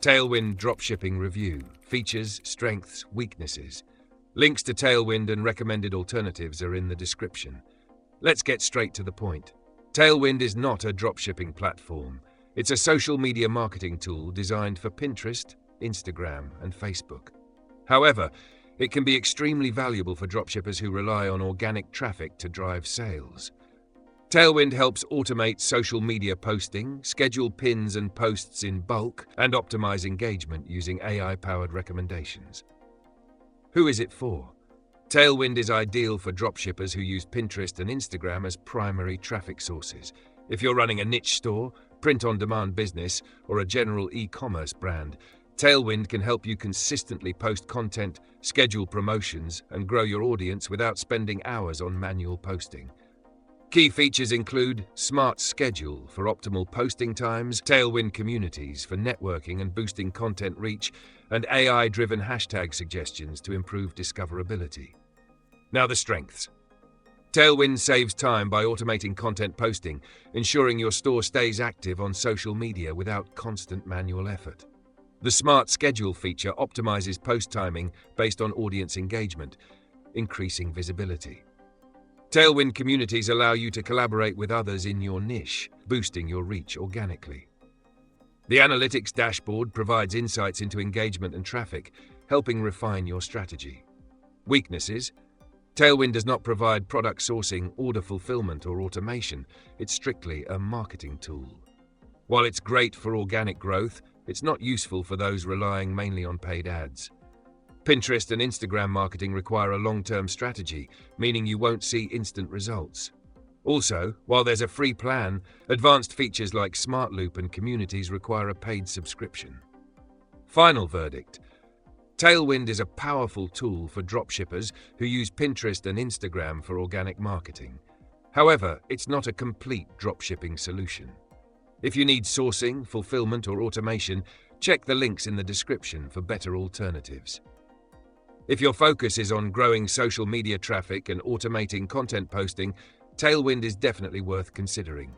Tailwind Dropshipping Review. Features, strengths, weaknesses. Links to Tailwind and recommended alternatives are in the description. Let's get straight to the point. Tailwind is not a dropshipping platform. It's a social media marketing tool designed for Pinterest, Instagram, and Facebook. However, it can be extremely valuable for dropshippers who rely on organic traffic to drive sales. Tailwind helps automate social media posting, schedule pins and posts in bulk, and optimize engagement using AI-powered recommendations. Who is it for? Tailwind is ideal for dropshippers who use Pinterest and Instagram as primary traffic sources. If you're running a niche store, print-on-demand business, or a general e-commerce brand, Tailwind can help you consistently post content, schedule promotions, and grow your audience without spending hours on manual posting. Key features include Smart Schedule for optimal posting times, Tailwind Communities for networking and boosting content reach, and AI-driven hashtag suggestions to improve discoverability. Now the strengths. Tailwind saves time by automating content posting, ensuring your store stays active on social media without constant manual effort. The Smart Schedule feature optimizes post timing based on audience engagement, increasing visibility. Tailwind Communities allow you to collaborate with others in your niche, boosting your reach organically. The Analytics dashboard provides insights into engagement and traffic, helping refine your strategy. Weaknesses. Tailwind does not provide product sourcing, order fulfillment, or automation. It's strictly a marketing tool. While it's great for organic growth, it's not useful for those relying mainly on paid ads. Pinterest and Instagram marketing require a long-term strategy, meaning you won't see instant results. Also, while there's a free plan, advanced features like Smart Loop and Communities require a paid subscription. Final verdict. Tailwind is a powerful tool for dropshippers who use Pinterest and Instagram for organic marketing. However, it's not a complete dropshipping solution. If you need sourcing, fulfillment, or automation, check the links in the description for better alternatives. If your focus is on growing social media traffic and automating content posting, Tailwind is definitely worth considering.